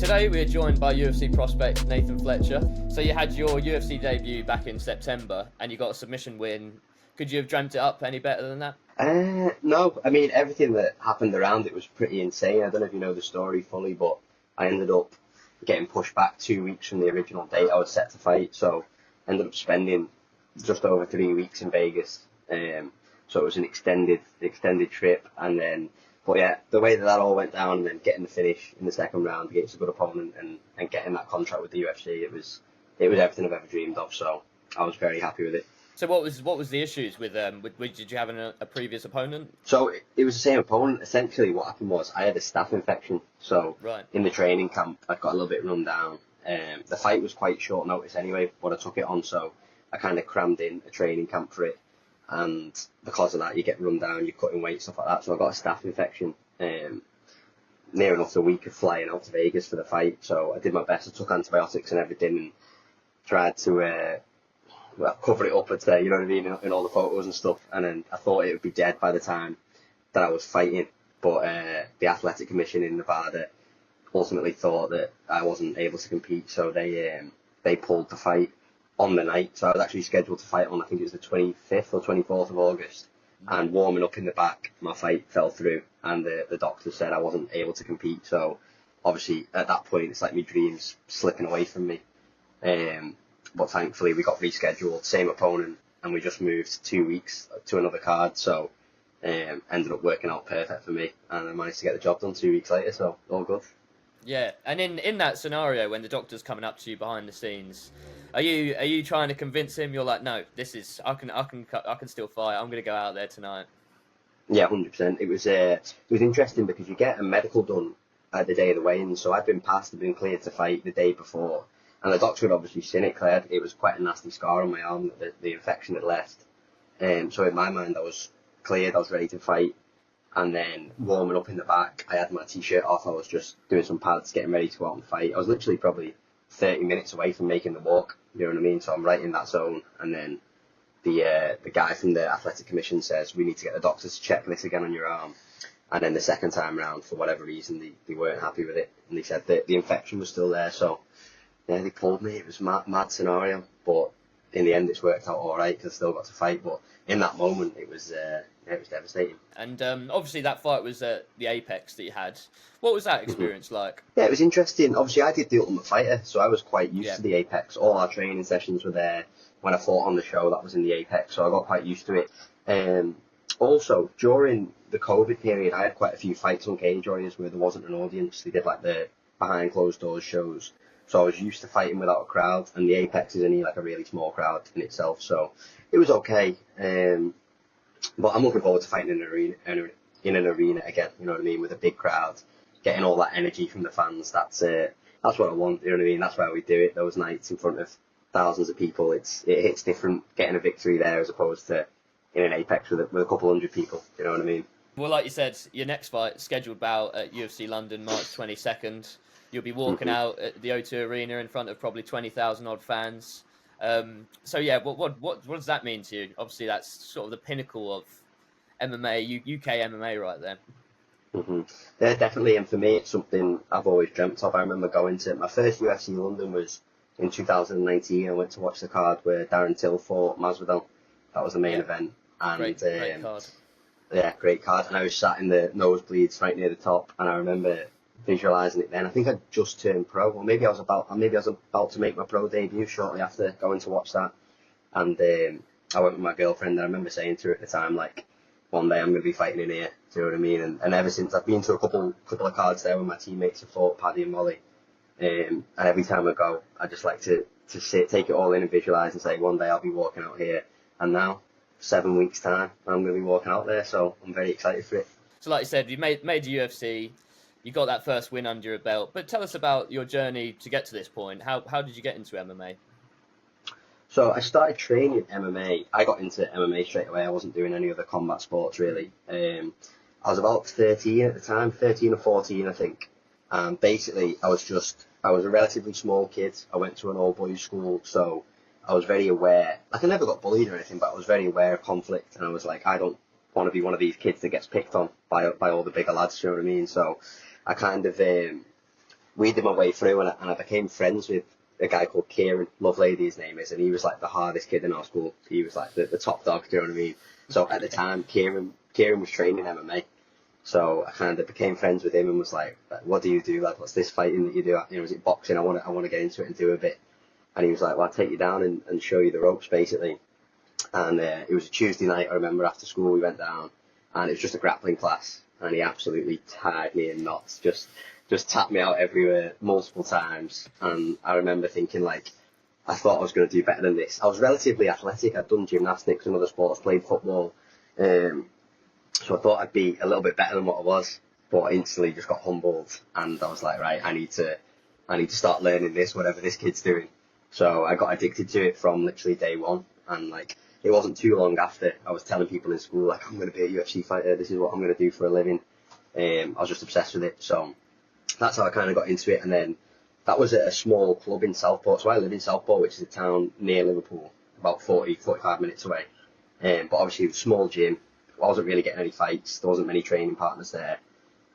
Today we're joined by UFC prospect Nathan Fletcher. So you had your UFC debut back in September and you got a submission win. Could you have dreamt it up any better than that? No, I mean, everything that happened around it was pretty insane. I don't know if you know the story fully, but I ended up getting pushed back 2 weeks from the original date I was set to fight. So I ended up spending just over 3 weeks in Vegas. So it was an extended trip. But yeah, the way that all went down and then getting the finish in the second round against a good opponent and getting that contract with the UFC, it was everything I've ever dreamed of. So I was very happy with it. So what was the issues with did you have a previous opponent? So it was the same opponent. Essentially what happened was I had a staph infection. So right. In the training camp, I got a little bit run down. The fight was quite short notice anyway, but I took it on, so I kind of crammed in a training camp for it. And because of that, you get run down, you're cutting weight, stuff like that. So I got a staph infection near enough the week of flying out to Vegas for the fight. So I did my best. I took antibiotics and everything and tried to cover it up, I'd say, you know what I mean, in all the photos and stuff. And then I thought it would be dead by the time that I was fighting. But the Athletic Commission in Nevada ultimately thought that I wasn't able to compete. So they pulled the fight on the night. So I was actually scheduled to fight on, I think it was the 25th or 24th of August. And warming up in the back, my fight fell through. And the doctor said I wasn't able to compete. So obviously at that point, it's like my dreams slipping away from me. But thankfully we got rescheduled, same opponent, and we just moved 2 weeks to another card. So ended up working out perfect for me, and I managed to get the job done 2 weeks later. So all good. Yeah, and in that scenario when the doctor's coming up to you behind the scenes, are you trying to convince him? You're like, no, this is I can still fight. I'm gonna go out there tonight. Yeah, 100%. It was interesting because you get a medical done at the day of the weigh-in. So I'd been cleared to fight the day before. And the doctor had obviously seen it, cleared. It was quite a nasty scar on my arm that the infection had left. So in my mind, I was cleared, I was ready to fight. And then warming up in the back, I had my t-shirt off, I was just doing some pads, getting ready to go out and fight. I was literally probably 30 minutes away from making the walk, you know what I mean? So I'm right in that zone. And then the guy from the Athletic Commission says, we need to get the doctors to check this again on your arm. And then the second time round, for whatever reason, they weren't happy with it. And they said that the infection was still there, so yeah, they pulled me. It was a mad scenario, but in the end, it's worked out all right because I still got to fight. But in that moment, it was devastating. And obviously, that fight was at the Apex that you had. What was that experience like? Yeah, it was interesting. Obviously, I did the Ultimate Fighter, so I was quite used to the Apex. All our training sessions were there. When I fought on the show, that was in the Apex, so I got quite used to it. Also, during the COVID period, I had quite a few fights on Cage Warriors where there wasn't an audience. They did like the behind closed doors shows. So I was used to fighting without a crowd, and the Apex is only like a really small crowd in itself, so it was okay. But I'm looking forward to fighting in an arena again, you know what I mean, with a big crowd, getting all that energy from the fans. That's what I want, you know what I mean. That's why we do it. Those nights in front of thousands of people, it hits different getting a victory there as opposed to in an Apex with a couple hundred people, you know what I mean. Well, like you said, your next fight scheduled bout at UFC London, March 22nd. You'll be walking out at the O2 Arena in front of probably 20,000 odd fans. So yeah, what does that mean to you? Obviously, that's sort of the pinnacle of MMA, UK MMA, right there. Yeah, definitely. And for me, it's something I've always dreamt of. I remember going to my first UFC London was in 2019. I went to watch the card where Darren Till fought Masvidal. That was the main event. And great card. Yeah, great card. And I was sat in the nosebleeds right near the top, and I remember visualising it then. I think I'd just turned pro, or maybe I was about to make my pro debut shortly after going to watch that. And I went with my girlfriend, and I remember saying to her at the time, like, one day I'm going to be fighting in here, do you know what I mean? And ever since, I've been to a couple of cards there where my teammates have fought, Paddy and Molly. And every time I go, I just like to sit, take it all in and visualise and say, one day I'll be walking out here. And now, 7 weeks' time, I'm going to be walking out there, so I'm very excited for it. So like you said, you made the UFC, you got that first win under your belt, but tell us about your journey to get to this point. How did you get into MMA? So I started training MMA. I got into MMA straight away. I wasn't doing any other combat sports really. I was about 13 at the time, 13 or 14 I think. And basically I was a relatively small kid. I went to an all boys school, so I was very aware. Like, I never got bullied or anything, but I was very aware of conflict, and I was like, I don't want to be one of these kids that gets picked on by all the bigger lads, you know what I mean? So I kind of weeded my way through, and I became friends with a guy called Kieran Lovelady, his name is, and he was like the hardest kid in our school. He was like the top dog, do you know what I mean? So at the time, Kieran was training MMA. So I kind of became friends with him and was like, what do you do? Like, what's this fighting that you do? You know, is it boxing? I want to get into it and do a bit. And he was like, well, I'll take you down and show you the ropes, basically. And it was a Tuesday night, I remember, after school we went down, and it was just a grappling class, and he absolutely tied me in knots, just tapped me out everywhere multiple times. And I remember thinking, like, I thought I was going to do better than this. I was relatively athletic. I'd done gymnastics and other sports, played football. So I thought I'd be a little bit better than what I was, but I instantly just got humbled, and I was like, right, I need to start learning this, whatever this kid's doing. So I got addicted to it from literally day one, and like, it wasn't too long after I was telling people in school, like, I'm going to be a UFC fighter, this is what I'm going to do for a living. I was just obsessed with it, so that's how I kind of got into it. And then that was at a small club in Southport. So I live in Southport, which is a town near Liverpool, about 45 minutes away. But obviously it was a small gym. I wasn't really getting any fights. There wasn't many training partners there.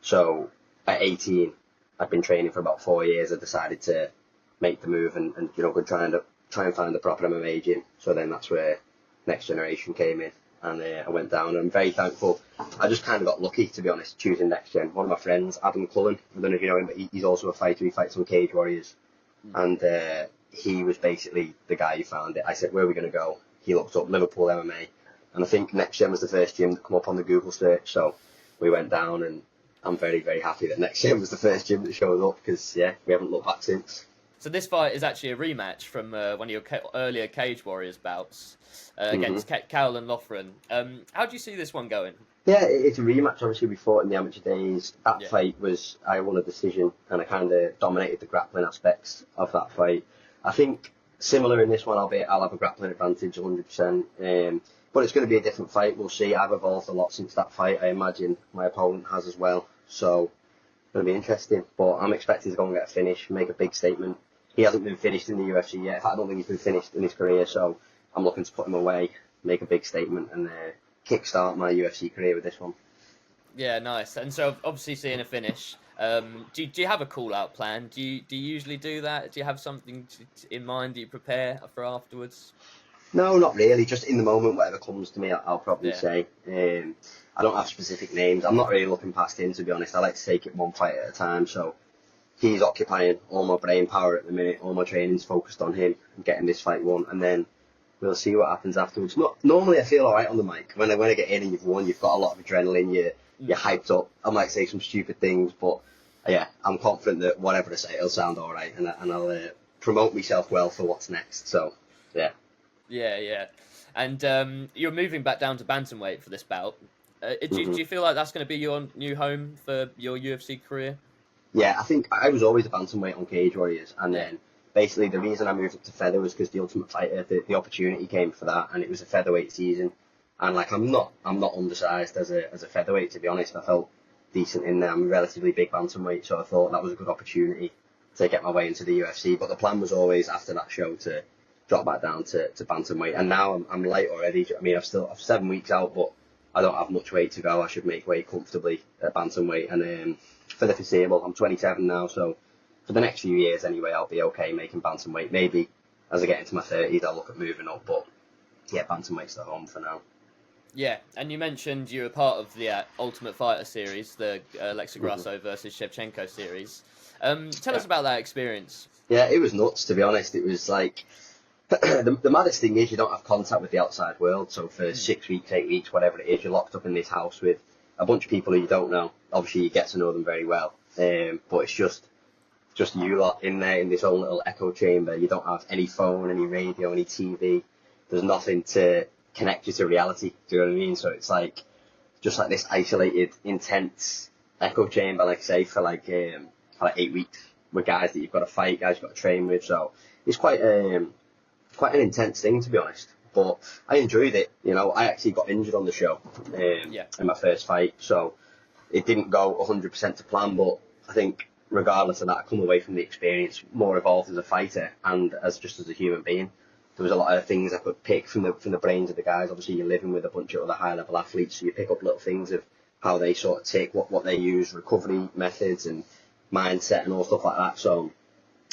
So at 18, I'd been training for about 4 years. I decided to make the move and you know, go try and find the proper MMA gym. So then that's where Next Generation came in, and I went down. And I'm very thankful. I just kind of got lucky, to be honest, choosing Next Gen. One of my friends, Adam Cullen, I don't know if you know him, but he's also a fighter. He fights on Cage Warriors. And he was basically the guy who found it. I said, where are we going to go? He looked up Liverpool MMA. And I think Next Gen was the first gym to come up on the Google search. So we went down, and I'm very, very happy that Next Gen was the first gym that showed up, because, yeah, we haven't looked back since. So this fight is actually a rematch from one of your earlier Cage Warriors bouts against Cowell and Loughran. How do you see this one going? Yeah, it's a rematch. Obviously, we fought in the amateur days. That fight was, I won a decision, and I kind of dominated the grappling aspects of that fight. I think similar in this one, I'll have a grappling advantage 100%. But it's going to be a different fight. We'll see. I've evolved a lot since that fight. I imagine my opponent has as well. So it's going to be interesting. But I'm expecting to go and get a finish, make a big statement. He hasn't been finished in the UFC yet. I don't think he's been finished in his career. So I'm looking to put him away, make a big statement, and kickstart my UFC career with this one. Yeah, nice. And so obviously seeing a finish. Do you have a call-out plan? Do you usually do that? Do you have something in mind that you prepare for afterwards? No, not really. Just in the moment, whatever comes to me, I'll probably say. I don't have specific names. I'm not really looking past him, to be honest. I like to take it one fight at a time. So he's occupying all my brain power at the minute. All my training's focused on him and getting this fight won. And then we'll see what happens afterwards. Normally, I feel all right on the mic. When I get in and you've won, you've got a lot of adrenaline. You're hyped up. I might say some stupid things, but yeah, I'm confident that whatever I say, it'll sound all right. And I'll promote myself well for what's next. So, yeah. Yeah. And you're moving back down to bantamweight for this bout. Do you feel like that's going to be your new home for your UFC career? Yeah, I think I was always a bantamweight on Cage Warriors, and then basically the reason I moved up to feather was because the Ultimate Fighter, the opportunity came for that, and it was a featherweight season. And like I'm not undersized as a featherweight, to be honest. I felt decent in there. I'm a relatively big bantamweight, so I thought that was a good opportunity to get my way into the UFC. But the plan was always after that show to drop back down to bantamweight, and now I'm light already. I mean, I've 7 weeks out, but I don't have much weight to go. I should make weight comfortably at bantamweight, and for the foreseeable, I'm 27 now, so for the next few years anyway, I'll be okay making bantamweight. Maybe as I get into my 30s, I'll look at moving up, but yeah, bantamweight's the home for now. Yeah, and you mentioned you were part of the Ultimate Fighter series, the Alexa Grasso versus Shevchenko series. Tell us about that experience. Yeah, it was nuts, to be honest. It was like, the maddest thing is you don't have contact with the outside world, so for 6 weeks, 8 weeks, whatever it is, you're locked up in this house with a bunch of people who you don't know. Obviously, you get to know them very well, but it's just you lot in there in this own little echo chamber. You don't have any phone, any radio, any TV. There's nothing to connect you to reality. Do you know what I mean? So it's like just like this isolated, intense echo chamber, like I say, for like 8 weeks with guys that you've got to fight, guys you've got to train with. So it's quite an intense thing, to be honest. But I enjoyed it. You know, I actually got injured on the show in my first fight, so it didn't go 100% to plan. But I think regardless of that, I come away from the experience more evolved as a fighter and as a human being. There was a lot of things I could pick from the brains of the guys. Obviously, you're living with a bunch of other high-level athletes, so you pick up little things of how they sort of tick, what they use, recovery methods, and mindset and all stuff like that. So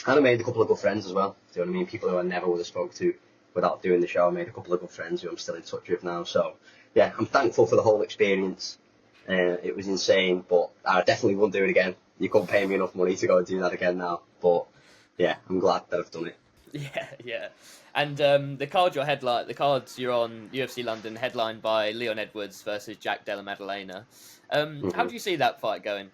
and I made a couple of good friends as well. Do you know what I mean? People who I never would have spoke to without doing the show. I made a couple of good friends who I'm still in touch with now. So yeah, I'm thankful for the whole experience. It was insane, but I definitely won't do it again. You couldn't pay me enough money to go and do that again now. But yeah, I'm glad that I've done it. Yeah. And the cards you're on, UFC London, headlined by Leon Edwards versus Jack Della Maddalena. How do you see that fight going?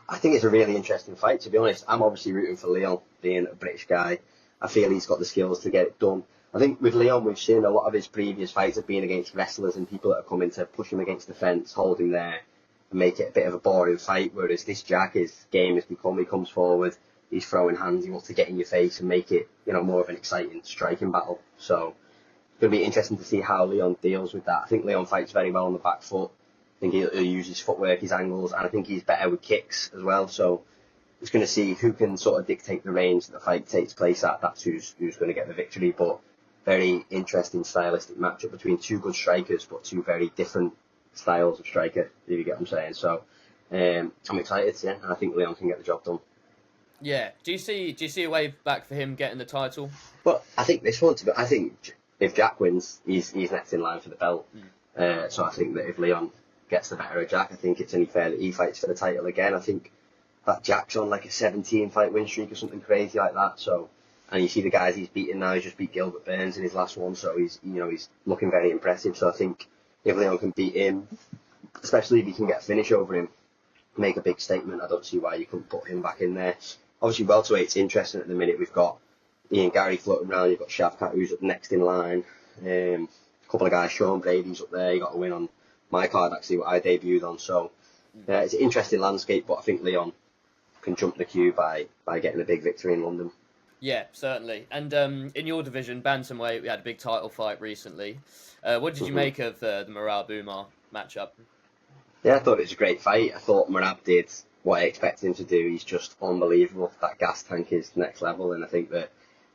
I think it's a really interesting fight, to be honest. I'm obviously rooting for Leon, being a British guy. I feel he's got the skills to get it done. I think with Leon, we've seen a lot of his previous fights have been against wrestlers and people that are coming to push him against the fence, hold him there, and make it a bit of a boring fight. Whereas this Jack, his game has become, he comes forward, he's throwing hands, he wants to get in your face and make it, more of an exciting striking battle. So it's going to be interesting to see how Leon deals with that. I think Leon fights very well on the back foot. I think he'll use his footwork, his angles, and I think he's better with kicks as well. So it's going to see who can sort of dictate the range that the fight takes place at. That's who's going to get the victory. But very interesting stylistic matchup between two good strikers, but two very different styles of striker, if you get what I'm saying. So I'm excited, yeah, and I think Leon can get the job done. Yeah. Do you see a way back for him getting the title? But I think this one, I think if Jack wins, he's next in line for the belt. So I think that if Leon gets the better of Jack, I think it's only fair that he fights for the title again. I think that Jack's on like a 17 fight win streak or something crazy like that. So, and you see the guys he's beaten now. He's just beat Gilbert Burns in his last one, so he's looking very impressive. So I think if Leon can beat him, especially if he can get a finish over him, make a big statement, I don't see why you couldn't put him back in there. Obviously, welterweight's interesting at the minute. We've got Ian Gary floating around. You've got Shavkat, who's up next in line. A couple of guys, Sean Brady's up there. He got a win on my card, actually, what I debuted on. So it's an interesting landscape, but I think Leon can jump the queue by getting a big victory in London. Yeah, certainly. And in your division, bantamweight, we had a big title fight recently. What did you make of the Merab Umar matchup? Yeah, I thought it was a great fight. I thought Merab did what I expected him to do. He's just unbelievable. That gas tank is next level, and I think that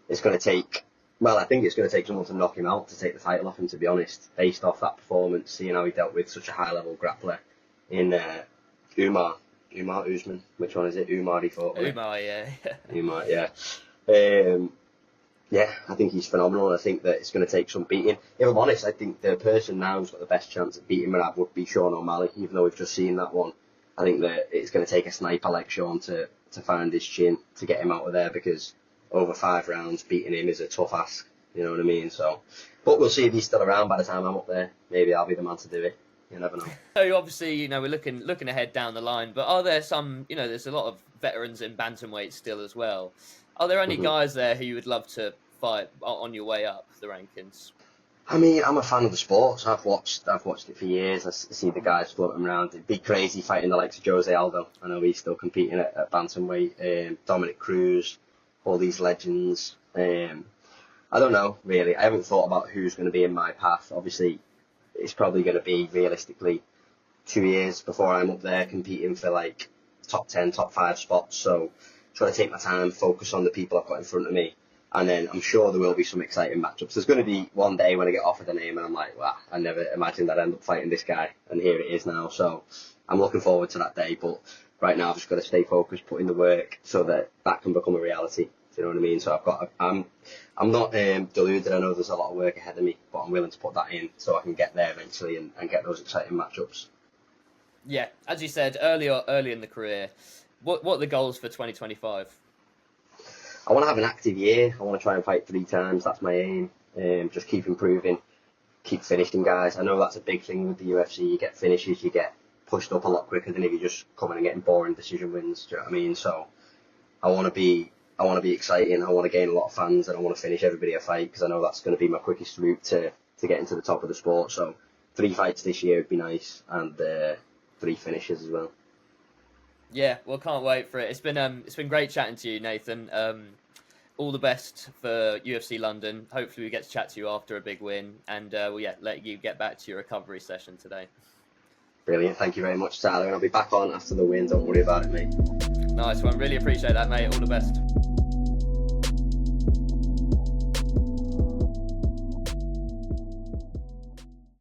it's going to take... Well, I think it's going to take someone to knock him out to take the title off him, to be honest, based off that performance, seeing how he dealt with such a high-level grappler in Umar Usman. Which one is it? Umar, he fought with. Umar, yeah. Umar, yeah. Yeah, I think he's phenomenal. I think that it's going to take some beating. If I'm honest, I think the person now who's got the best chance at beating Merab would be Sean O'Malley, even though we've just seen that one. I think that it's going to take a sniper like Sean to find his chin, to get him out of there, because over 5 rounds, beating him is a tough ask. You know what I mean? So, but we'll see if he's still around by the time I'm up there. Maybe I'll be the man to do it. You never know. So obviously, we're looking ahead down the line, but are there some, there's a lot of veterans in bantamweight still as well. Are there any guys there who you would love to fight on your way up the rankings? I mean, I'm a fan of the sport, so I've watched it for years. I see the guys floating around. It'd be crazy fighting the likes of Jose Aldo. I know he's still competing at bantamweight. Dominic Cruz, all these legends. I don't know, really. I haven't thought about who's going to be in my path. Obviously, it's probably going to be, realistically, 2 years before I'm up there competing for, like, top 10, top 5 spots. So, trying to take my time, focus on the people I've got in front of me. And then I'm sure there will be some exciting matchups. There's going to be one day when I get offered a name and I'm like, wow, I never imagined I'd end up fighting this guy. And here it is now. So I'm looking forward to that day. But right now I've just got to stay focused, put in the work so that can become a reality. Do you know what I mean? So I'm not deluded. I know there's a lot of work ahead of me, but I'm willing to put that in so I can get there eventually and get those exciting matchups. Yeah, as you said, early in the career, what are the goals for 2025? I want to have an active year. I want to try and fight 3 times. That's my aim. Just keep improving, keep finishing guys. I know that's a big thing with the UFC. You get finishes, you get pushed up a lot quicker than if you just come in and getting boring decision wins. Do you know what I mean? So I want to be exciting. I want to gain a lot of fans, and I want to finish everybody I fight, because I know that's going to be my quickest route to getting to the top of the sport. So 3 fights this year would be nice, and 3 finishes as well. Yeah, well, can't wait for it. It's been great chatting to you, Nathan. All the best for UFC London. Hopefully we get to chat to you after a big win, and let you get back to your recovery session today. Brilliant. Thank you very much, Tyler. And I'll be back on after the win. Don't worry about it, mate. Nice one. Really appreciate that, mate. All the best.